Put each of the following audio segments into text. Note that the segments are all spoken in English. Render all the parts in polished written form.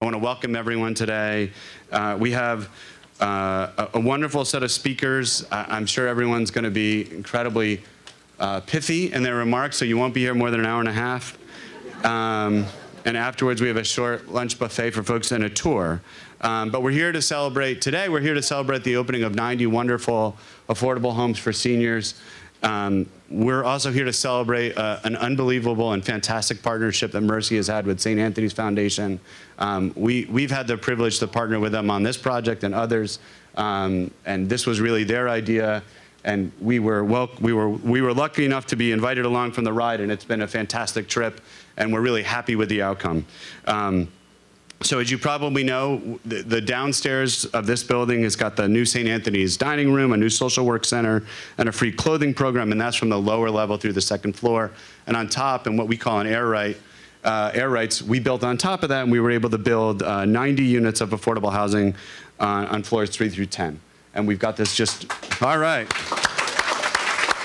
I want to welcome everyone today. We have a wonderful set of speakers. I'm sure everyone's going to be incredibly pithy in their remarks, so you won't be here more than an hour and a half. And afterwards, we have a short lunch buffet for folks and a tour. But we're here to celebrate, today we're here to celebrate the opening of 90 wonderful affordable homes for seniors. We're also here to celebrate an unbelievable and fantastic partnership that Mercy has had with St. Anthony's Foundation. We've had the privilege to partner with them on this project and others, and this was really their idea. And we were lucky enough to be invited along from the ride, and it's been a fantastic trip, and we're really happy with the outcome. So as you probably know, the downstairs of this building has got the new St. Anthony's dining room, a new social work center, and a free clothing program, and that's from the lower level through the second floor. And on top, and what we call an air rights, we built on top of that, and we were able to build 90 units of affordable housing on floors 3 through 10. And we've got this just, all right.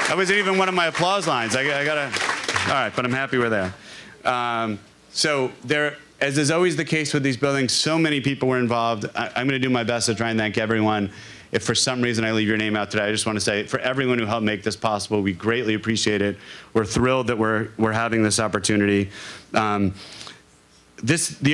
That wasn't even one of my applause lines. I gotta, all right, but I'm happy we're there. So there, as is always the case with these buildings, so many people were involved. I'm going to do my best to try and thank everyone. If for some reason I leave your name out today, I just want to say, for everyone who helped make this possible, we greatly appreciate it. We're thrilled that we're having this opportunity. The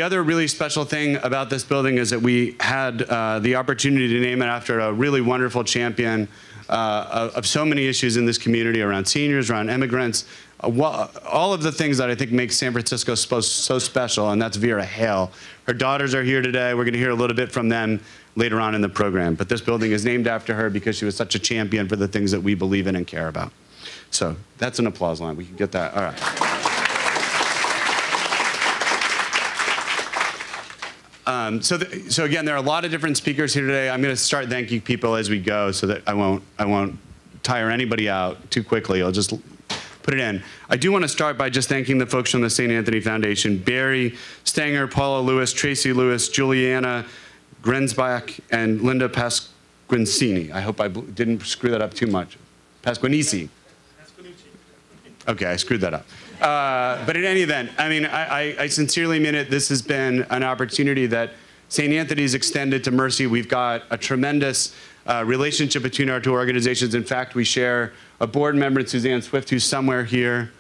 other really special thing about this building is that we had the opportunity to name it after a really wonderful champion of so many issues in this community around seniors, around immigrants, all of the things that I think make San Francisco so special, and that's Vera Haile. Her daughters are here today. We're going to hear a little bit from them later on in the program. But this building is named after her because she was such a champion for the things that we believe in and care about. So that's an applause line. We can get that. All right. So again, there are a lot of different speakers here today. I'm going to start thanking people as we go so that I won't tire anybody out too quickly. I'll just put it in. I do want to start by just thanking the folks from the St. Anthony Foundation: Barry Stanger, Paula Lewis, Tracy Lewis, Juliana Grenzbach, and Linda Pasquincini. I hope I didn't screw that up too much. Pasquinici. Okay, I screwed that up. But in any event, I mean, I sincerely mean it. This has been an opportunity that St. Anthony's extended to Mercy. We've got a tremendous relationship between our two organizations. In fact, we share a board member, Suzanne Swift, who's somewhere here,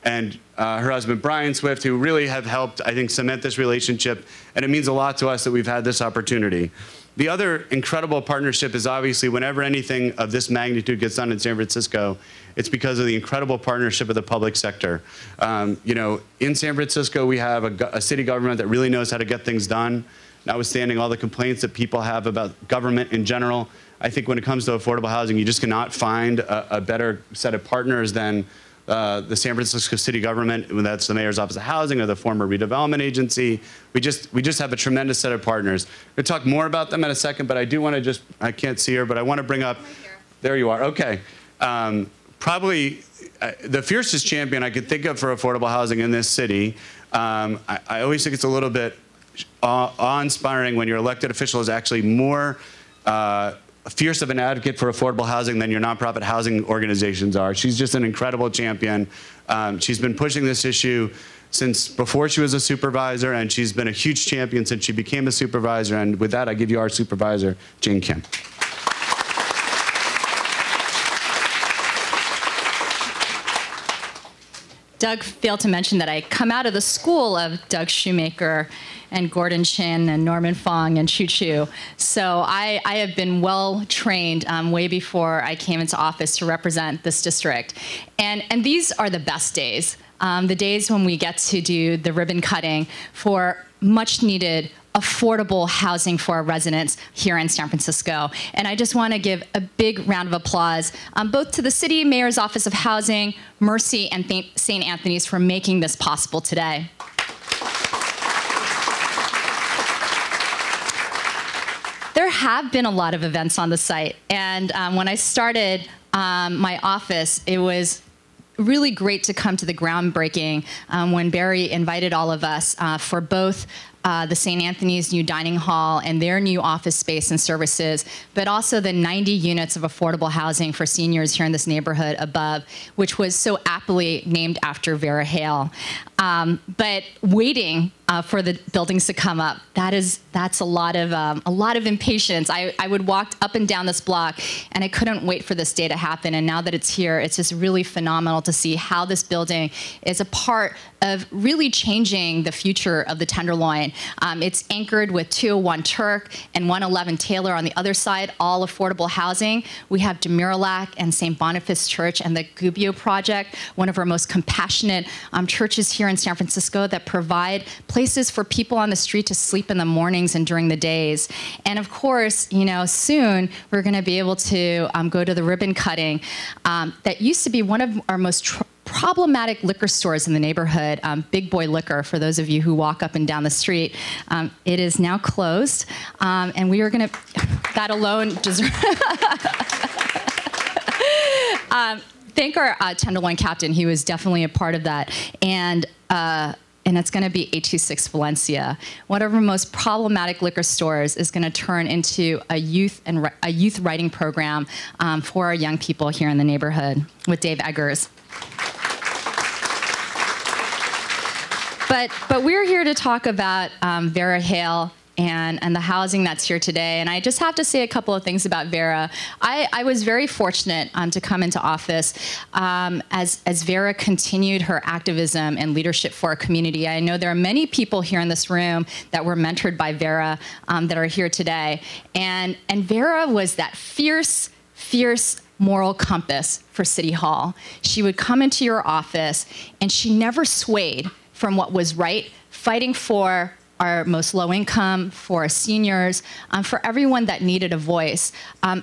and her husband, Brian Swift, who really have helped, I think, cement this relationship. And it means a lot to us that we've had this opportunity. The other incredible partnership is obviously whenever anything of this magnitude gets done in San Francisco, it's because of the incredible partnership of the public sector. You know, in San Francisco, we have a city government that really knows how to get things done, notwithstanding all the complaints that people have about government in general. I think when it comes to affordable housing, you just cannot find a better set of partners than the San Francisco city government, whether that's the Mayor's Office of Housing or the former redevelopment agency. We just have a tremendous set of partners. We'll talk more about them in a second, but I do want to just, I can't see her, but I want to bring up, there you are, okay. Probably the fiercest champion I could think of for affordable housing in this city. I always think it's a little bit awe-inspiring when your elected official is actually more fierce of an advocate for affordable housing than your nonprofit housing organizations are. She's just an incredible champion. She's been pushing this issue since before she was a supervisor, and she's been a huge champion since she became a supervisor. And with that, I give you our supervisor, Jane Kim. Doug failed to mention that I come out of the school of Doug Shoemaker and Gordon Chin and Norman Fong and Choo Choo. So I have been well trained way before I came into office to represent this district. And these are the best days, the days when we get to do the ribbon cutting for much needed affordable housing for our residents here in San Francisco. And I just want to give a big round of applause both to the City Mayor's Office of Housing, Mercy, and St. Anthony's for making this possible today. There have been a lot of events on the site, and when I started my office, it was really great to come to the groundbreaking when Barry invited all of us for both the St. Anthony's new dining hall and their new office space and services, but also the 90 units of affordable housing for seniors here in this neighborhood above, which was so aptly named after Vera Haile. But waiting for the buildings to come up, that's a lot of impatience. I would walk up and down this block, and I couldn't wait for this day to happen. And now that it's here, it's just really phenomenal to see how this building is a part of really changing the future of the Tenderloin. It's anchored with 201 Turk and 111 Taylor on the other side, all affordable housing. We have Demirilac and St. Boniface Church and the Gubbio Project, one of our most compassionate churches here in San Francisco that provide places for people on the street to sleep in the mornings and during the days. And of course, you know, soon we're going to be able to go to the ribbon cutting that used to be one of our most problematic liquor stores in the neighborhood, Big Boy Liquor, for those of you who walk up and down the street. It is now closed, and we are going to, that alone deserves, thank our Tenderloin captain. He was definitely a part of that. And it's going to be 826 Valencia. One of our most problematic liquor stores is going to turn into a youth writing program for our young people here in the neighborhood with Dave Eggers. But we're here to talk about Vera Haile and the housing that's here today. And I just have to say a couple of things about Vera. I was very fortunate to come into office as Vera continued her activism and leadership for our community. I know there are many people here in this room that were mentored by Vera that are here today. And Vera was that fierce moral compass for City Hall. She would come into your office and she never swayed from what was right, fighting for our most low income, for our seniors, for everyone that needed a voice.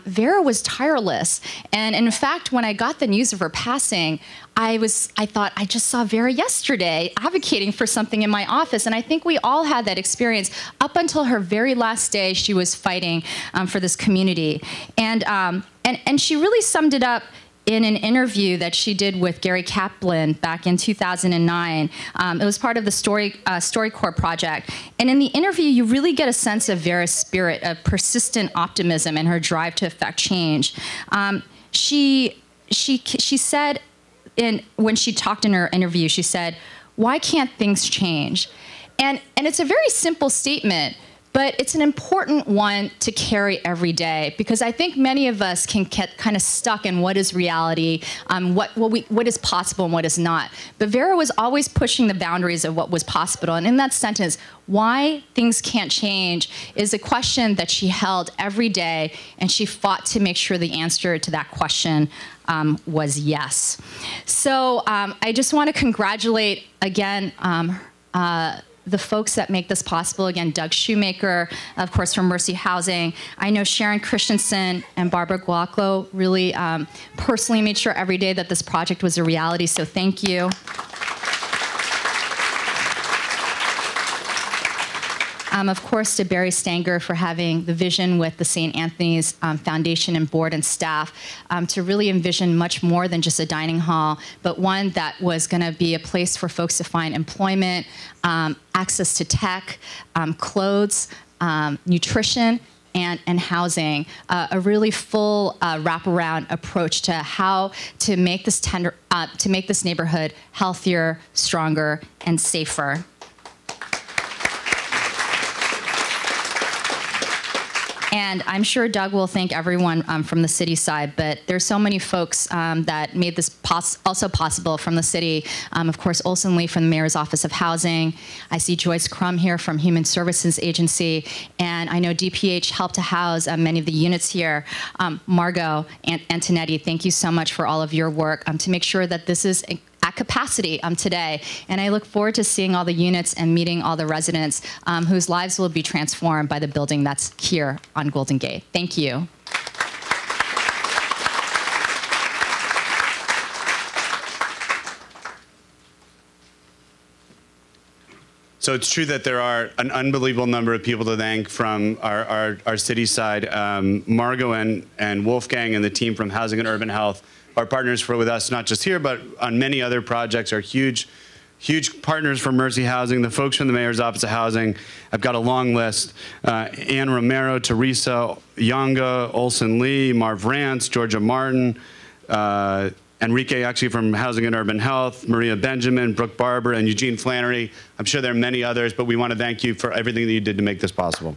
Vera was tireless. And in fact, when I got the news of her passing, I thought, I just saw Vera yesterday advocating for something in my office. And I think we all had that experience. Up until her very last day, she was fighting for this community. And she really summed it up in an interview that she did with Gary Kaplan back in 2009. It was part of the StoryCorps project. And in the interview, you really get a sense of Vera's spirit of persistent optimism and her drive to affect change. She said, when she talked in her interview, she said, "Why can't things change?" And it's a very simple statement, but it's an important one to carry every day, because I think many of us can get kind of stuck in what is reality, what is possible and what is not. But Vera was always pushing the boundaries of what was possible. And in that sentence, why things can't change is a question that she held every day, and she fought to make sure the answer to that question was yes. So I just want to congratulate again the folks that make this possible. Again, Doug Shoemaker, of course, from Mercy Housing. I know Sharon Christensen and Barbara Guaclo really personally made sure every day that this project was a reality, so thank you. Of course, to Barry Stanger for having the vision with the St. Anthony's Foundation and board and staff to really envision much more than just a dining hall, but one that was going to be a place for folks to find employment, access to tech, clothes, nutrition, and housing, a really full wraparound approach to how to make this neighborhood healthier, stronger, and safer. And I'm sure Doug will thank everyone from the city side, but there's so many folks that made this also possible from the city. Of course, Olson Lee from the Mayor's Office of Housing. I see Joyce Crum here from Human Services Agency. And I know DPH helped to house many of the units here. Margot Antonetti, thank you so much for all of your work to make sure that this is at capacity today. And I look forward to seeing all the units and meeting all the residents whose lives will be transformed by the building that's here on Golden Gate. Thank you. So it's true that there are an unbelievable number of people to thank from our city side. Margot and Wolfgang and the team from Housing and Urban Health are partners with us, not just here, but on many other projects, are huge huge partners from Mercy Housing, the folks from the Mayor's Office of Housing. I've got a long list. Ann Romero, Teresa Yonga, Olson Lee, Marv Rance, Georgia Martin, Enrique actually from Housing and Urban Health, Maria Benjamin, Brooke Barber, and Eugene Flannery. I'm sure there are many others, but we want to thank you for everything that you did to make this possible.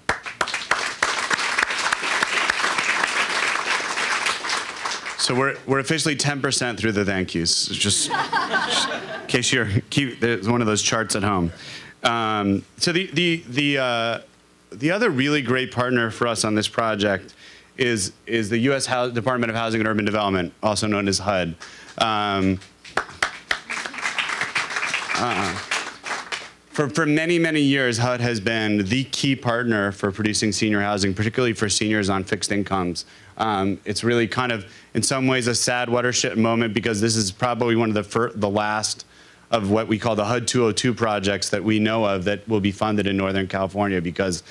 So we're officially 10% through the thank yous, just in case you're there's one of those charts at home. So the other really great partner for us on this project is the U.S. Department of Housing and Urban Development, also known as HUD. For many, many years, HUD has been the key partner for producing senior housing, particularly for seniors on fixed incomes. It's really kind of, in some ways, a sad watershed moment because this is probably one of the last of what we call the HUD 202 projects that we know of that will be funded in Northern California because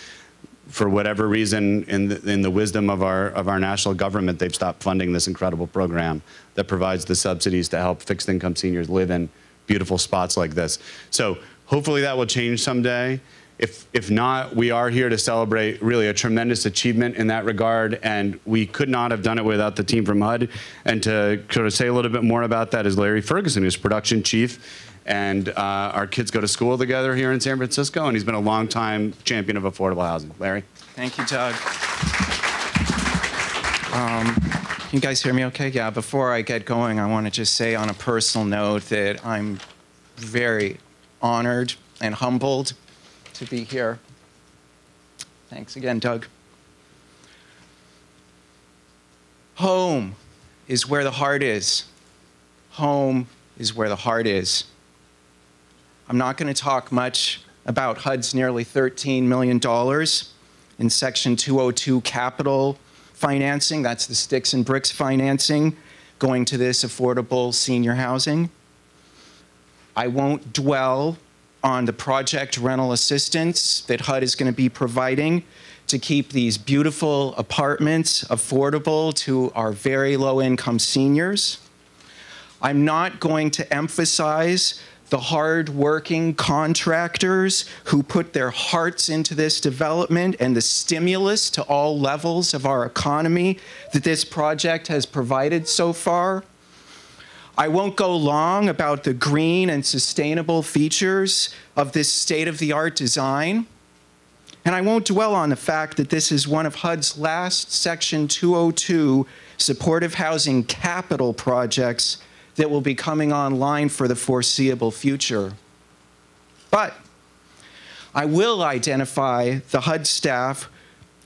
for whatever reason, in the wisdom of our national government, they've stopped funding this incredible program that provides the subsidies to help fixed income seniors live in beautiful spots like this. So hopefully that will change someday. If not, we are here to celebrate really a tremendous achievement in that regard, and we could not have done it without the team from HUD. And to sort of say a little bit more about that is Larry Ferguson, who's production chief. And our kids go to school together here in San Francisco, and he's been a long-time champion of affordable housing. Larry? Thank you, Doug. Can you guys hear me okay? Yeah, before I get going, I want to just say on a personal note that I'm very honored and humbled to be here. Thanks again, Doug. Home is where the heart is. Home is where the heart is. I'm not going to talk much about HUD's nearly $13 million in Section 202 capital financing. That's the sticks and bricks financing going to this affordable senior housing. I won't dwell on the project rental assistance that HUD is going to be providing to keep these beautiful apartments affordable to our very low-income seniors. I'm not going to emphasize the hard-working contractors who put their hearts into this development and the stimulus to all levels of our economy that this project has provided so far. I won't go long about the green and sustainable features of this state-of-the-art design. And I won't dwell on the fact that this is one of HUD's last Section 202 supportive housing capital projects that will be coming online for the foreseeable future. But I will identify the HUD staff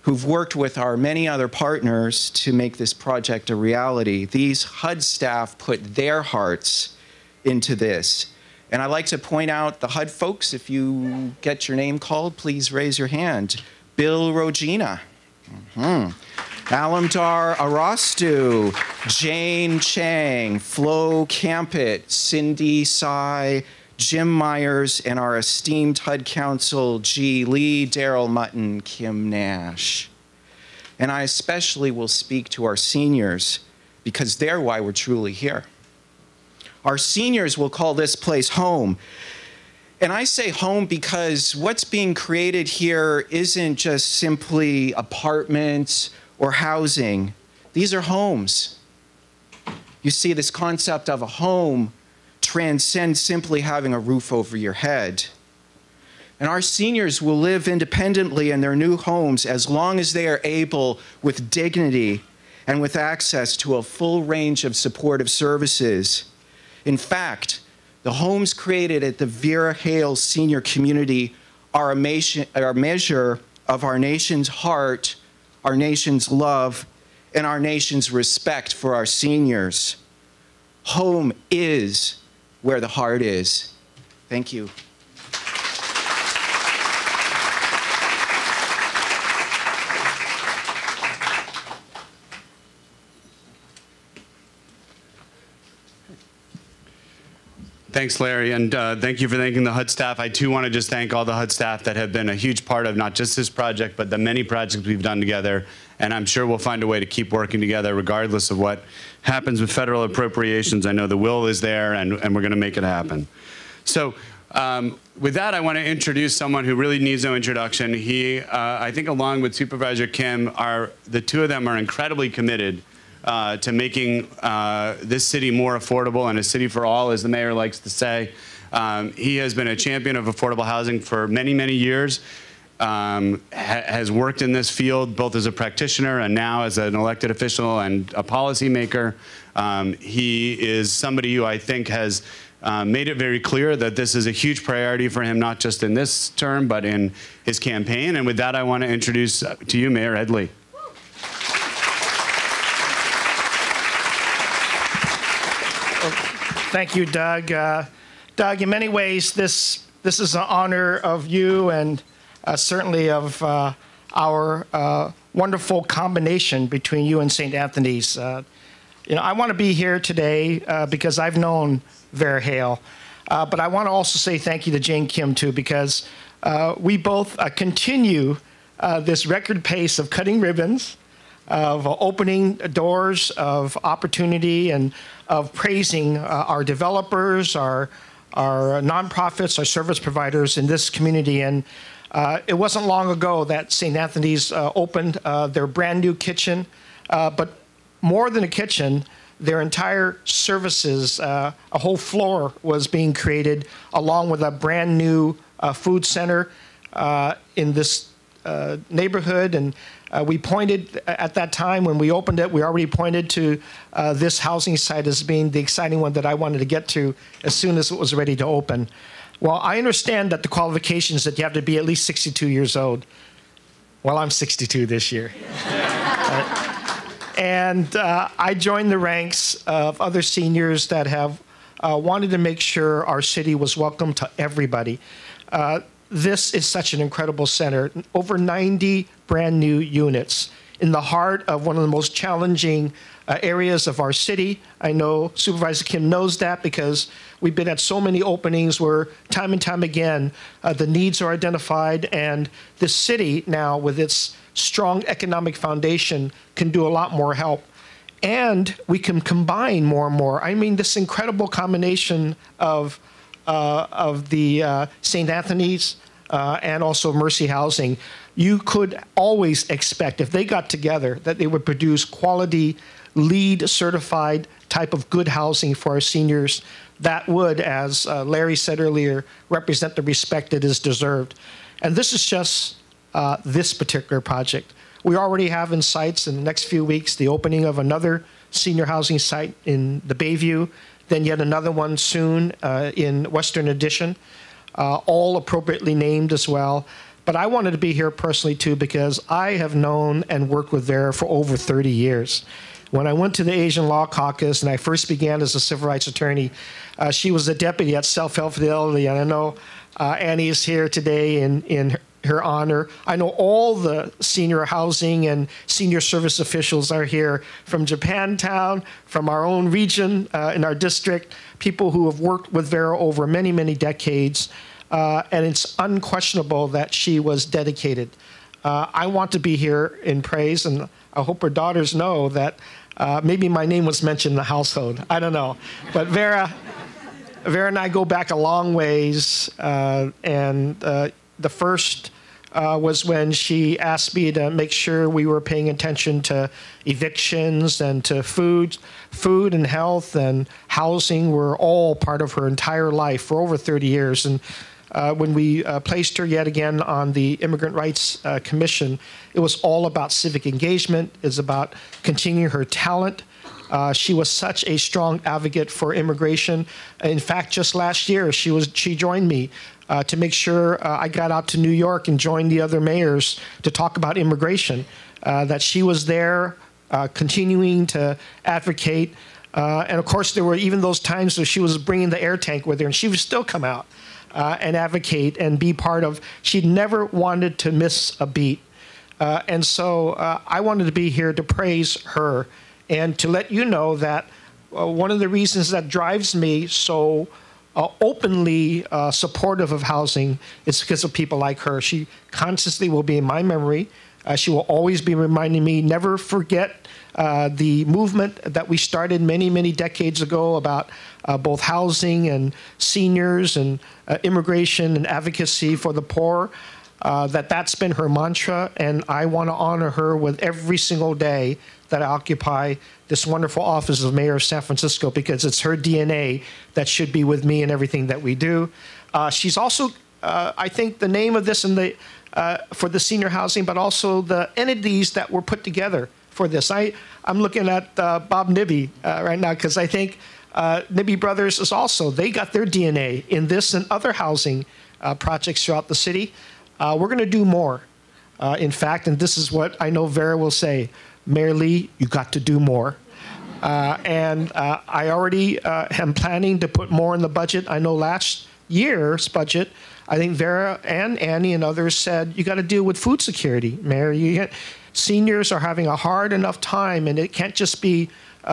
who've worked with our many other partners to make this project a reality. These HUD staff put their hearts into this. And I'd like to point out the HUD folks, if you get your name called, please raise your hand. Bill Rogina. Alamdar Arastu, Jane Chang, Flo Campett, Cindy Tsai, Jim Myers, and our esteemed HUD counsel, G. Lee, Daryl Mutton, Kim Nash. And I especially will speak to our seniors because they're why we're truly here. Our seniors will call this place home. And I say home because what's being created here isn't just simply apartments or housing. These are homes. You see, this concept of a home transcends simply having a roof over your head. And our seniors will live independently in their new homes as long as they are able, with dignity and with access to a full range of supportive services. In fact, the homes created at the Vera Haile Senior Community are a measure of our nation's heart, our nation's love, and our nation's respect for our seniors. Home is where the heart is. Thank you. Thanks, Larry, and thank you for thanking the HUD staff. I too want to just thank all the HUD staff that have been a huge part of not just this project, but the many projects we've done together. And I'm sure we'll find a way to keep working together regardless of what happens with federal appropriations. I know the will is there, and we're going to make it happen. So with that, I want to introduce someone who really needs no introduction. I think along with Supervisor Kim, the two of them are incredibly committed to making this city more affordable and a city for all, as the mayor likes to say. He has been a champion of affordable housing for many, many years. Has worked in this field both as a practitioner and now as an elected official and a policymaker. He is somebody who I think has made it very clear that this is a huge priority for him, not just in this term, but in his campaign. And with that, I want to introduce to you Mayor Ed Lee. Thank you, Doug. Doug, in many ways, this is an honor of you and certainly of our wonderful combination between you and St. Anthony's. I want to be here today because I've known Vera Haile, but I want to also say thank you to Jane Kim too, because we both continue this record pace of cutting ribbons, of opening doors of opportunity, and of praising our developers, our nonprofits, our service providers in this community. And it wasn't long ago that St. Anthony's opened their brand new kitchen, but more than a kitchen, their entire services, a whole floor was being created, along with a brand new food center in this neighborhood. And we pointed, at that time when we opened it, we already pointed to this housing site as being the exciting one that I wanted to get to as soon as it was ready to open. Well, I understand that the qualifications that you have to be at least 62 years old. Well, I'm 62 this year. And I joined the ranks of other seniors that have wanted to make sure our city was welcome to everybody. This is such an incredible center. Over 90 brand new units in the heart of one of the most challenging areas of our city. I know Supervisor Kim knows that because we've been at so many openings where time and time again the needs are identified, and this city now with its strong economic foundation can do a lot more help. And we can combine more and more. I mean, this incredible combination of the St. Anthony's and also Mercy Housing. You could always expect, if they got together, that they would produce quality, LEED certified type of good housing for our seniors that would, as Larry said earlier, represent the respect that is deserved. And this is just this particular project. We already have in sights in the next few weeks the opening of another senior housing site in the Bayview, then yet another one soon in Western Addition, all appropriately named as well. But I wanted to be here personally too because I have known and worked with Vera for over 30 years. When I went to the Asian Law Caucus and I first began as a civil rights attorney, she was a deputy at Self-Help Fidelity, and I know Annie is here today in her honor. I know all the senior housing and senior service officials are here from Japantown, from our own region in our district, people who have worked with Vera over many, many decades. And it's unquestionable that she was dedicated. I want to be here in praise, and I hope her daughters know that maybe my name was mentioned in the household. I don't know. But Vera and I go back a long ways, and the first was when she asked me to make sure we were paying attention to evictions and to food and health and housing were all part of her entire life for over 30 years. And when we placed her yet again on the Immigrant Rights Commission, it was all about civic engagement. It's about continuing her talent. She was such a strong advocate for immigration. In fact, just last year, she joined me to make sure I got out to New York and joined the other mayors to talk about immigration, that she was there continuing to advocate. And of course, there were even those times where she was bringing the air tank with her, and she would still come out and advocate and be part of. She never wanted to miss a beat. And so I wanted to be here to praise her and to let you know that one of the reasons that drives me so openly supportive of housing is because of people like her. She constantly will be in my memory She will always be reminding me, never forget the movement that we started many, many decades ago about both housing and seniors and immigration and advocacy for the poor. That's been her mantra, and I want to honor her with every single day that I occupy this wonderful office of Mayor of San Francisco, because it's her DNA that should be with me in everything that we do. She's also, I think, the name of this for the senior housing, but also the entities that were put together for this. I'm looking at Bob Nibby right now, because I think Nibby Brothers is also, they got their DNA in this and other housing projects throughout the city. We're going to do more, in fact, and this is what I know Vera will say. Mayor Lee, you got to do more. I already am planning to put more in the budget. I know last year's budget, I think Vera and Annie and others said, you got to deal with food security, Mayor. Seniors are having a hard enough time, and it can't just be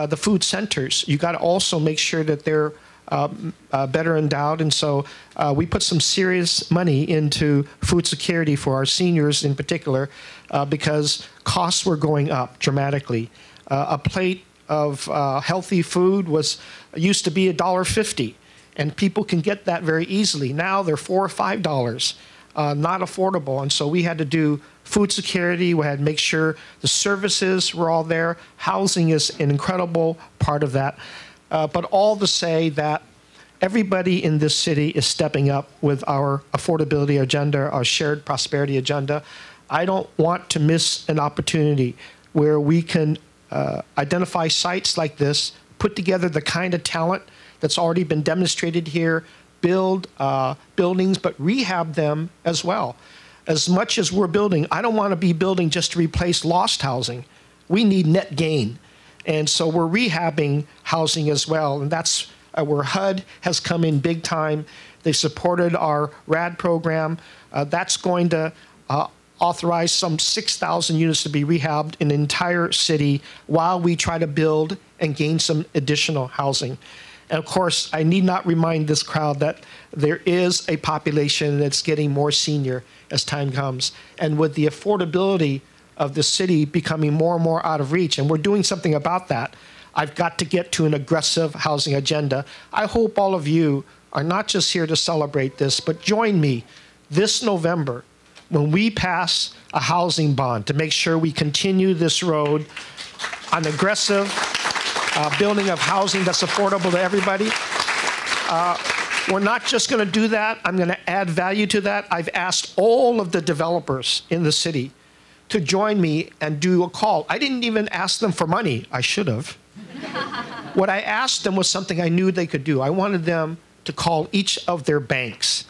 the food centers. You got to also make sure that they're better endowed. And so we put some serious money into food security for our seniors in particular, because costs were going up dramatically. A plate of healthy food used to be $1.50, and people can get that very easily. Now they're $4 or $5, not affordable. And so we had to do food security. We had to make sure the services were all there. Housing is an incredible part of that. But all to say that everybody in this city is stepping up with our affordability agenda, our shared prosperity agenda. I don't want to miss an opportunity where we can identify sites like this, put together the kind of talent that's already been demonstrated here, build buildings, but rehab them as well. As much as we're building, I don't want to be building just to replace lost housing. We need net gain. And so we're rehabbing housing as well. And that's where HUD has come in big time. They've supported our RAD program. That's going to authorize some 6,000 units to be rehabbed in the entire city while we try to build and gain some additional housing. And of course, I need not remind this crowd that there is a population that's getting more senior as time comes. And with the affordability of the city becoming more and more out of reach, and we're doing something about that, I've got to get to an aggressive housing agenda. I hope all of you are not just here to celebrate this, but join me this November when we pass a housing bond to make sure we continue this road on aggressive building of housing that's affordable to everybody. We're not just going to do that. I'm going to add value to that. I've asked all of the developers in the city to join me and do a call. I didn't even ask them for money. I should have. What I asked them was something I knew they could do. I wanted them to call each of their banks,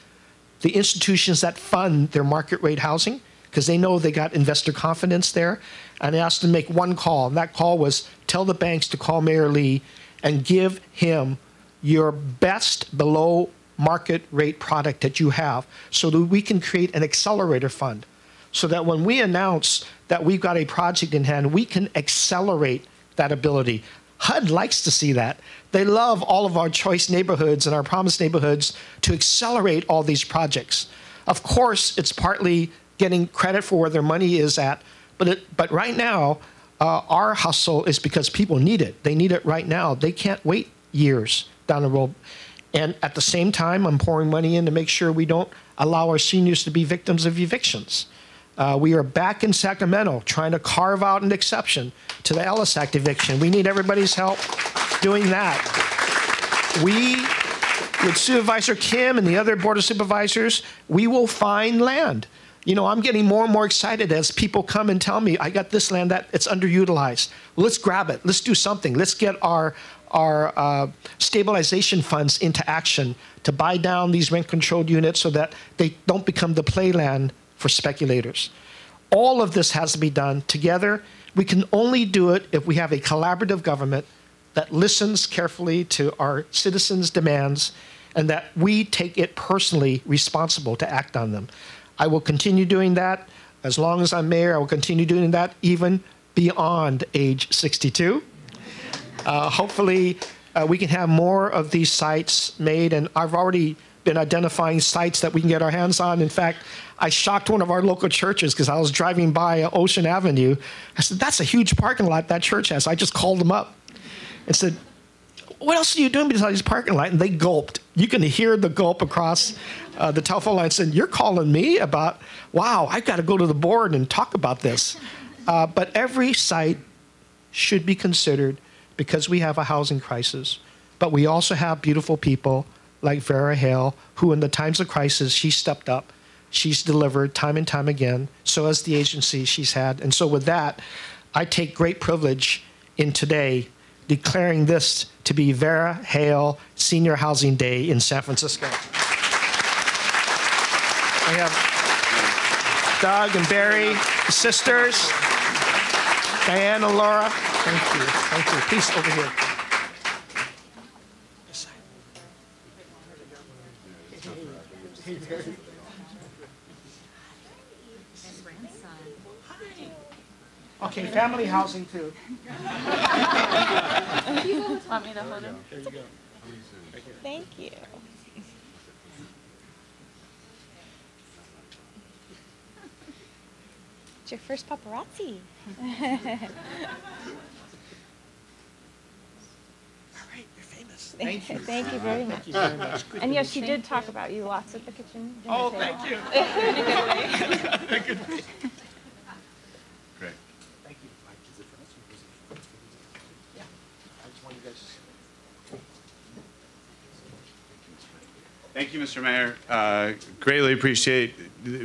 the institutions that fund their market rate housing, because they know they got investor confidence there. And I asked them to make one call. And that call was tell the banks to call Mayor Lee and give him your best below market rate product that you have so that we can create an accelerator fund so that when we announce that we've got a project in hand, we can accelerate that ability. HUD likes to see that. They love all of our choice neighborhoods and our promised neighborhoods to accelerate all these projects. Of course, it's partly getting credit for where their money is at, but right now, our hustle is because people need it. They need it right now. They can't wait years down the road. And at the same time, I'm pouring money in to make sure we don't allow our seniors to be victims of evictions. We are back in Sacramento trying to carve out an exception to the Ellis Act eviction. We need everybody's help doing that. We, with Supervisor Kim and the other Board of Supervisors, we will find land. You know, I'm getting more and more excited as people come and tell me, I got this land that it's underutilized. Let's grab it. Let's do something. Let's get our stabilization funds into action to buy down these rent-controlled units so that they don't become the playland for speculators. All of this has to be done together. We can only do it if we have a collaborative government that listens carefully to our citizens' demands and that we take it personally responsible to act on them. I will continue doing that. As long as I'm mayor, I will continue doing that even beyond age 62. Hopefully, we can have more of these sites made, and I've already been identifying sites that we can get our hands on. In fact, I shocked one of our local churches because I was driving by Ocean Avenue. I said, that's a huge parking lot that church has. I just called them up and said, what else are you doing besides this parking lot? And they gulped. You can hear the gulp across the telephone line. Said, you're calling me about, wow, I've got to go to the board and talk about this. But every site should be considered because we have a housing crisis. But we also have beautiful people like Vera Haile, who in the times of crisis, she stepped up. She's delivered time and time again. So has the agency she's had. And so with that, I take great privilege in today declaring this to be Vera Haile Senior Housing Day in San Francisco. I have Doug and Barry, the sisters, Diane and Laura. Thank you. Thank you. Please, over here. Okay, family housing too. Want me to hold him? There you go. Thank you. It's your first paparazzi. All right, you're famous. Thank you. Thank you very much. Thank you very much. Good And to yes, meet she you. did talk about you lots at the kitchen dinner Oh, table. thank you. In a good way. Great. Thank you. Yeah. I just want you guys to see. Thank you, Mr. Mayor. Greatly appreciate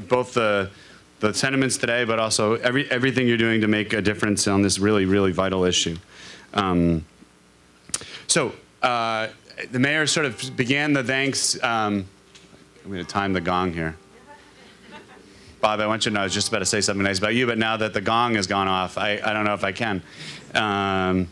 both the sentiments today, but also everything you're doing to make a difference on this really, really vital issue. The mayor sort of began the thanks. I'm going to time the gong here. Bob, I want you to know I was just about to say something nice about you, but now that the gong has gone off, I don't know if I can. I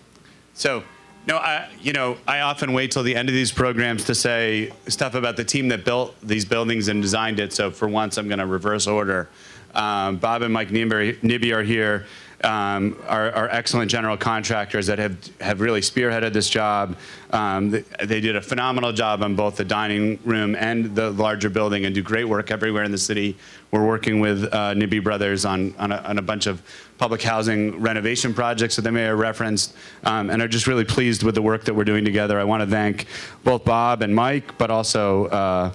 often wait till the end of these programs to say stuff about the team that built these buildings and designed it. So for once, I'm going to reverse order. Bob and Mike Nibby are here, are excellent general contractors that have really spearheaded this job. They did a phenomenal job on both the dining room and the larger building and do great work everywhere in the city. We're working with Nibby Brothers on a bunch of public housing renovation projects that the mayor referenced, and are just really pleased with the work that we're doing together. I want to thank both Bob and Mike, but also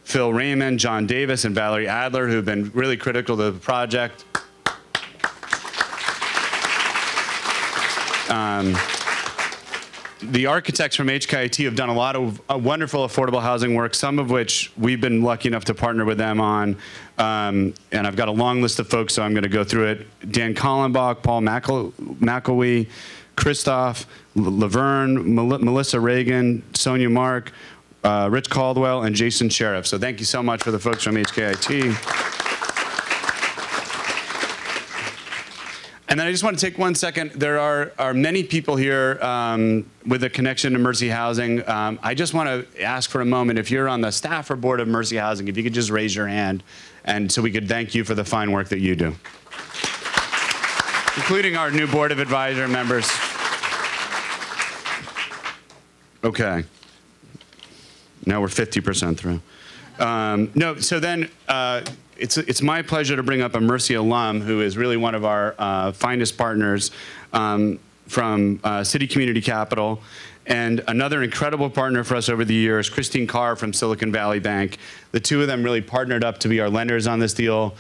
Phil Raymond, John Davis, and Valerie Adler, who've been really critical to the project. The architects from HKIT have done a lot of wonderful affordable housing work, some of which we've been lucky enough to partner with them on. And I've got a long list of folks, so I'm going to go through it. Dan Kallenbach, Paul McElwee, Christoph Laverne, Melissa Reagan, Sonia Mark, Rich Caldwell, and Jason Sheriff. So thank you so much for the folks from HKIT. And then I just want to take 1 second. There are many people here with a connection to Mercy Housing. I just want to ask for a moment, if you're on the staff or board of Mercy Housing, if you could just raise your hand, and so we could thank you for the fine work that you do, including our new board of advisor members. Okay. Now we're 50% through. It's my pleasure to bring up a Mercy alum who is really one of our finest partners from City Community Capital, and another incredible partner for us over the years, Christine Carr from Silicon Valley Bank. The two of them really partnered up to be our lenders on this deal.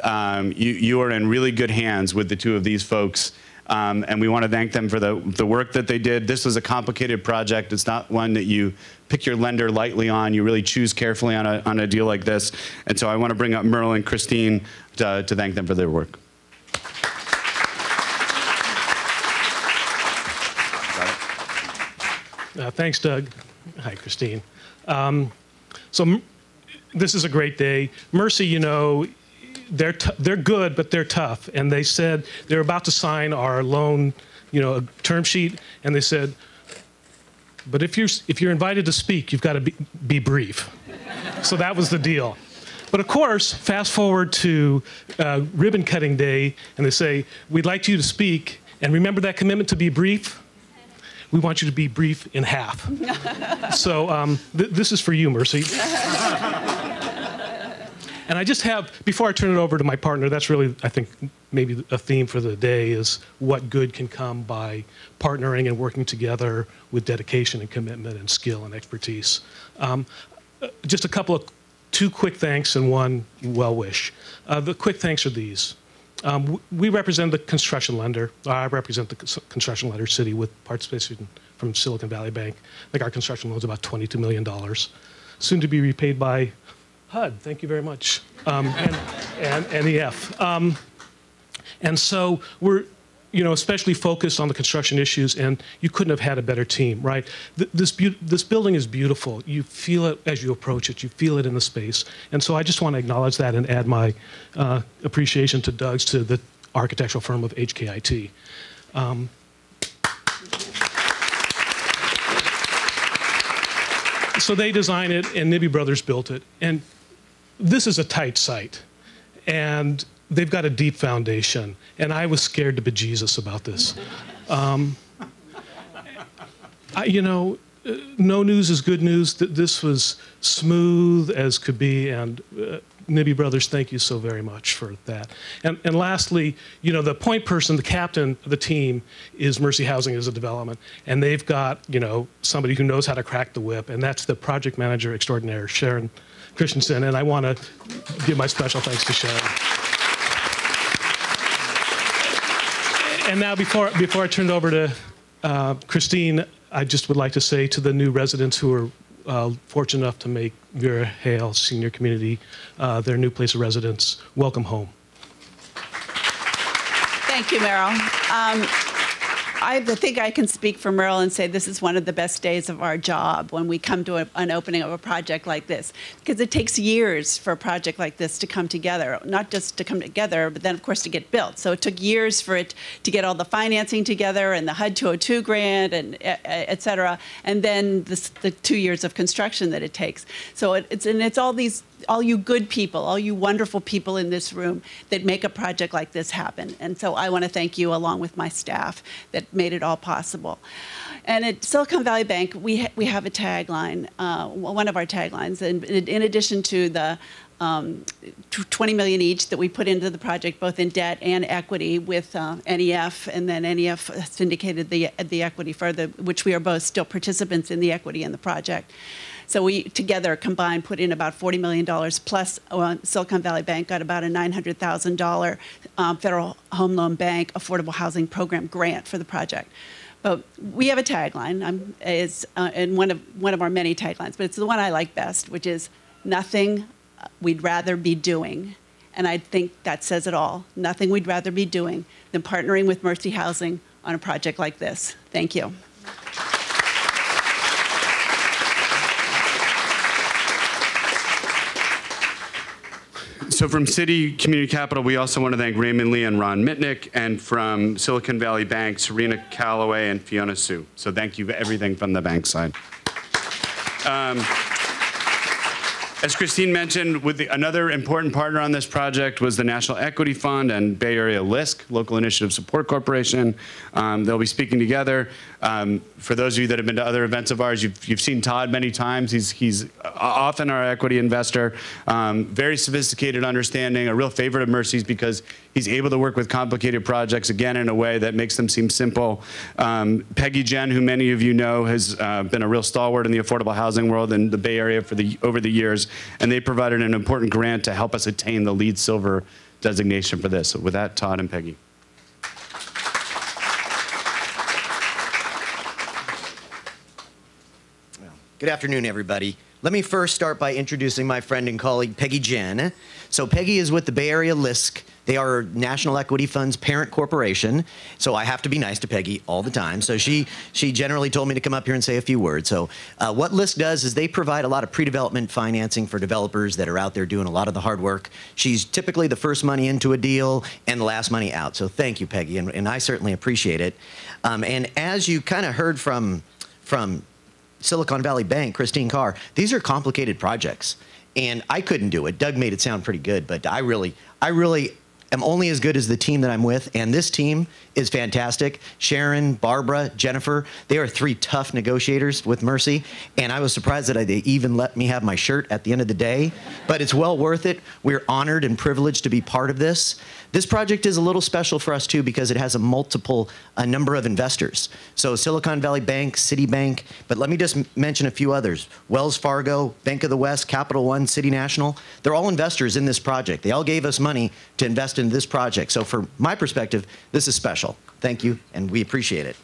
You are in really good hands with the two of these folks. And we want to thank them for the work that they did. This was a complicated project. It's not one that you pick your lender lightly on. You really choose carefully on a deal like this. And so I want to bring up Merle and Christine to thank them for their work. Thanks, Doug. Hi, Christine. This is a great day. Mercy, you know, they're good, but they're tough. And they said they're about to sign our loan, you know, a term sheet, and they said, but if you're invited to speak, you've got to be brief. So that was the deal. But of course, fast forward to ribbon cutting day, and they say, we'd like you to speak, and remember that commitment to be brief? we want you to be brief in half. So this is for you, Mercy. And I just have, before I turn it over to my partner, that's really, I think, maybe a theme for the day is what good can come by partnering and working together with dedication and commitment and skill and expertise. Just two quick thanks and one well wish. The quick thanks are these. We represent the construction lender. I represent the construction lender city with participation from Silicon Valley Bank. I think our construction loan is about $22 million, soon to be repaid by HUD, thank you very much, and NEF. And so we're, especially focused on the construction issues, and you couldn't have had a better team, right? This building is beautiful. You feel it as you approach it. You feel it in the space. And so I just want to acknowledge that and add my appreciation to Doug's, to the architectural firm of HKIT. So they designed it, and Nibby Brothers built it. And this is a tight site, and they've got a deep foundation. And I was scared to bejesus about this. No news is good news. This was smooth as could be, and Nibby Brothers, thank you so very much for that. And lastly, the point person, the captain of the team is Mercy Housing as a development, and they've got, somebody who knows how to crack the whip, and that's the project manager extraordinaire, Sharon Christensen, and I want to give my special thanks to Sharon. And now, before I turn it over to Christine, I just would like to say to the new residents who are fortunate enough to make Vera Haile Senior Community their new place of residence, welcome home. Thank you, Merrill. I think I can speak for Merrill and say this is one of the best days of our job when we come to an opening of a project like this, because it takes years for a project like this to come together, not just to come together, but then, of course, to get built. So it took years for it to get all the financing together and the HUD 202 grant and et cetera, and then the 2 years of construction that it takes. So it's all you good people, all you wonderful people in this room that make a project like this happen. And so I want to thank you, along with my staff, that made it all possible. And at Silicon Valley Bank, we have a tagline, one of our taglines, and in addition to the $20 million each that we put into the project, both in debt and equity with NEF, and then NEF syndicated the equity further, which we are both still participants in the equity in the project. So we together combined put in about $40 million, plus Silicon Valley Bank got about a $900,000 Federal Home Loan Bank Affordable Housing Program grant for the project. But we have a tagline, and one of our many taglines, but it's the one I like best, which is nothing we'd rather be doing. And I think that says it all. Nothing we'd rather be doing than partnering with Mercy Housing on a project like this. Thank you. So from City Community Capital, we also want to thank Raymond Lee and Ron Mitnick, and from Silicon Valley Bank, Serena Calloway and Fiona Sue. So thank you for everything from the bank side. As Christine mentioned, another important partner on this project was the National Equity Fund and Bay Area LISC, Local Initiative Support Corporation. They'll be speaking together. For those of you that have been to other events of ours, you've seen Todd many times. He's often our equity investor. Very sophisticated understanding, a real favorite of Mercy's because he's able to work with complicated projects, again, in a way that makes them seem simple. Peggy Jen, who many of you know, has been a real stalwart in the affordable housing world in the Bay Area over the years, and they provided an important grant to help us attain the LEED Silver designation for this. So with that, Todd and Peggy. Good afternoon, everybody. Let me first start by introducing my friend and colleague, Peggy Jen. So Peggy is with the Bay Area LISC. They are National Equity Fund's parent corporation. So I have to be nice to Peggy all the time. So she generally told me to come up here and say a few words. So what LISC does is they provide a lot of pre-development financing for developers that are out there doing a lot of the hard work. She's typically the first money into a deal and the last money out. So thank you, Peggy, and I certainly appreciate it. And as you kind of heard from Silicon Valley Bank, Christine Carr, these are complicated projects, and I couldn't do it. Doug made it sound pretty good, but I really am only as good as the team that I'm with, and this team is fantastic. Sharon, Barbara, Jennifer, they are 3 tough negotiators with Mercy, and I was surprised that they even let me have my shirt at the end of the day, but it's well worth it. We're honored and privileged to be part of this. This project is a little special for us too because it has a number of investors. So Silicon Valley Bank, Citibank, but let me just mention a few others. Wells Fargo, Bank of the West, Capital One, City National. They're all investors in this project. They all gave us money to invest in this project. So from my perspective, this is special. Thank you, and we appreciate it.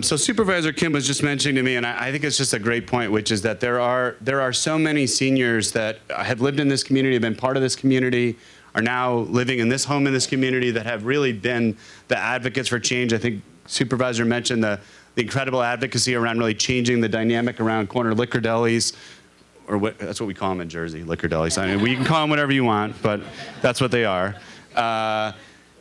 So Supervisor Kim was just mentioning to me, and I think it's just a great point, which is that there are so many seniors that have lived in this community, have been part of this community, are now living in this home in this community that have really been the advocates for change. I think Supervisor mentioned the incredible advocacy around really changing the dynamic around corner liquor delis, or that's what we call them in Jersey, liquor delis. I mean, we can call them whatever you want, but that's what they are.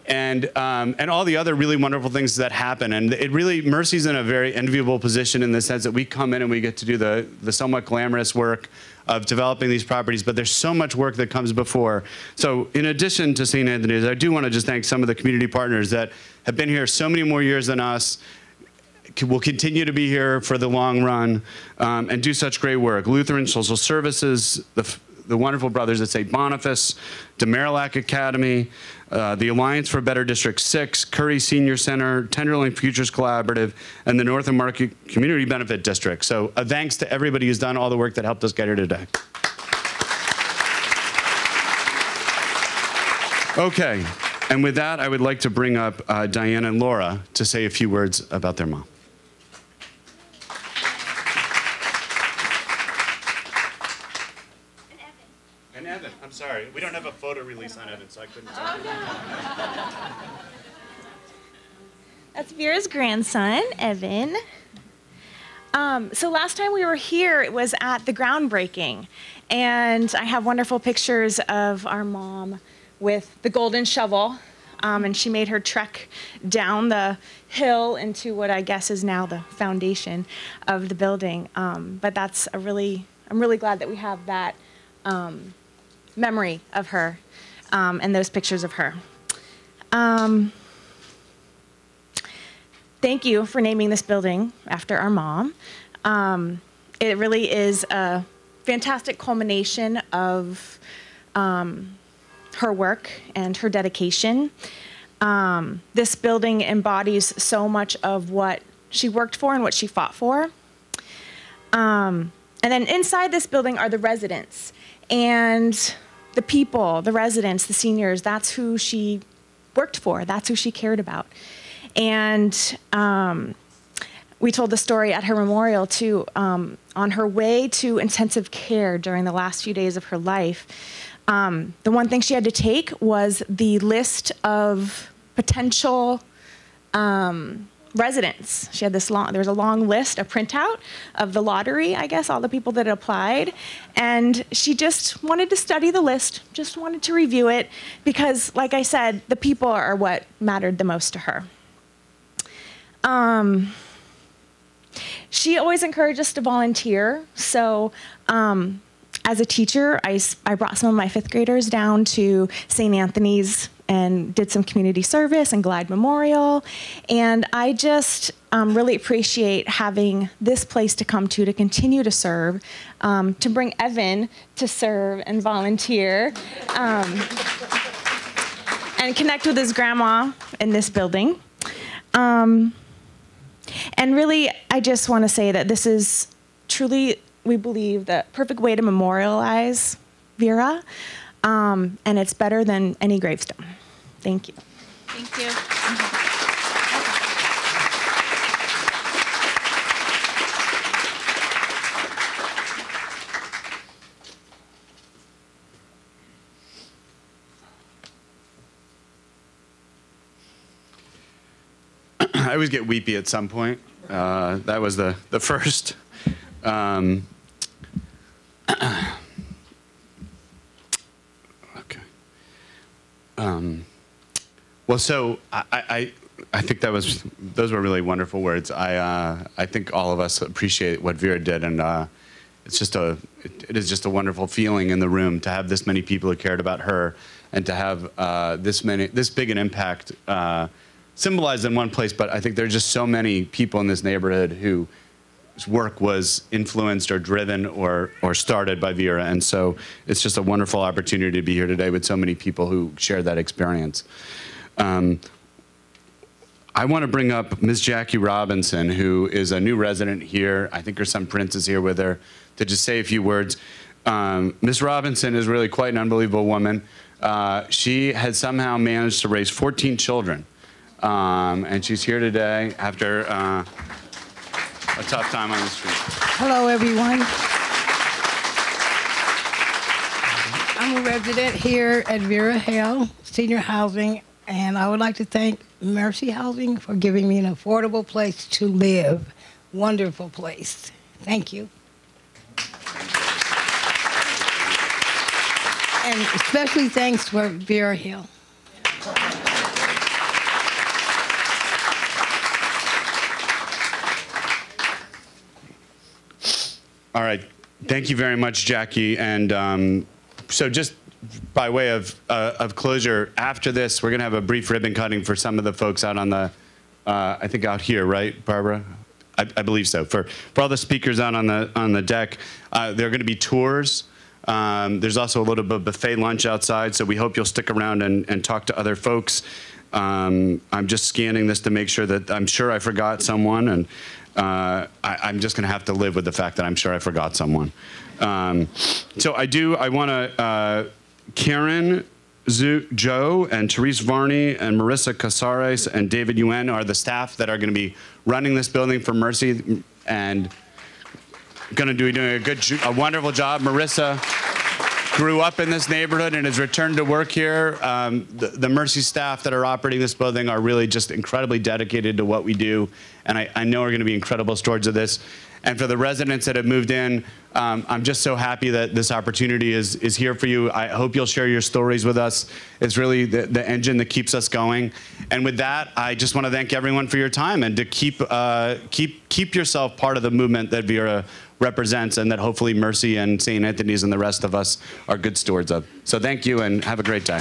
And all the other really wonderful things that happen. And it really, Mercy's in a very enviable position in the sense that we come in and we get to do the somewhat glamorous work of developing these properties, but there's so much work that comes before. So in addition to St. Anthony's, I do want to just thank some of the community partners that have been here so many more years than us, will continue to be here for the long run, and do such great work. Lutheran Social Services, the wonderful brothers at St. Boniface, DeMarillac Academy, the Alliance for Better District 6, Curry Senior Center, Tenderloin Futures Collaborative, and the North and Market Community Benefit District. So thanks to everybody who's done all the work that helped us get here today. Okay, and with that, I would like to bring up Diane and Laura to say a few words about their mom. I'm sorry, we don't have a photo release on Evan, so I couldn't tell you. That's Vera's grandson, Evan. So last time we were here, it was at the groundbreaking. And I have wonderful pictures of our mom with the golden shovel. And she made her trek down the hill into what I guess is now the foundation of the building. But that's I'm really glad that we have that memory of her and those pictures of her. Thank you for naming this building after our mom. It really is a fantastic culmination of her work and her dedication. This building embodies so much of what she worked for and what she fought for. And then inside this building are the residents. And the people, the residents, the seniors, that's who she worked for. That's who she cared about. And we told the story at her memorial, too. On her way to intensive care during the last few days of her life, the one thing she had to take was the list of potential residents. She had there was a long list, a printout of the lottery, I guess, all the people that applied. And she just wanted to study the list, just wanted to review it, because, like I said, the people are what mattered the most to her. She always encouraged us to volunteer. So as a teacher, I brought some of my 5th graders down to St. Anthony's and did some community service and Glide Memorial. And I just really appreciate having this place to come to continue to serve, to bring Evan to serve and volunteer, and connect with his grandma in this building. And really, I just want to say that this is truly, we believe, the perfect way to memorialize Vera, and it's better than any gravestone. Thank you. Thank you. I always get weepy at some point. That was the first. Okay. Well, so I think those were really wonderful words. I think all of us appreciate what Vera did, and it is just a wonderful feeling in the room to have this many people who cared about her, and to have this big an impact symbolized in one place. But I think there's just so many people in this neighborhood whose work was influenced or driven or started by Vera, and so it's just a wonderful opportunity to be here today with so many people who shared that experience. I want to bring up Ms. Jackie Robinson, who is a new resident here. I think her son Prince is here with her, to just say a few words. Ms. Robinson is really quite an unbelievable woman. She has somehow managed to raise 14 children, and she's here today after a tough time on the street. Hello, everyone. I'm a resident here at Vera Haile Senior Housing, and I would like to thank Mercy Housing for giving me an affordable place to live. Wonderful place. Thank you. And especially thanks for Vera Haile. All right. Thank you very much, Jackie. And so just by way of closure, after this, we're going to have a brief ribbon cutting for some of the folks out on the, I think out here, right, Barbara? I believe so. For all the speakers out on the deck, there are going to be tours. There's also a little bit of buffet lunch outside, so we hope you'll stick around and talk to other folks. I'm just scanning this to make sure that I'm sure I forgot someone, and I'm just going to have to live with the fact that I'm sure I forgot someone. So I want to, Karen Joe and Therese Varney and Marissa Casares and David Yuen are the staff that are going to be running this building for Mercy, and going to be doing a wonderful job. Marissa grew up in this neighborhood and has returned to work here. The Mercy staff that are operating this building are really just incredibly dedicated to what we do, and I know are going to be incredible stewards of this. And for the residents that have moved in, I'm just so happy that this opportunity is here for you. I hope you'll share your stories with us. It's really the engine that keeps us going. And with that, I just want to thank everyone for your time, and to keep yourself part of the movement that Vera represents, and that hopefully Mercy and St. Anthony's and the rest of us are good stewards of. So thank you, and have a great day.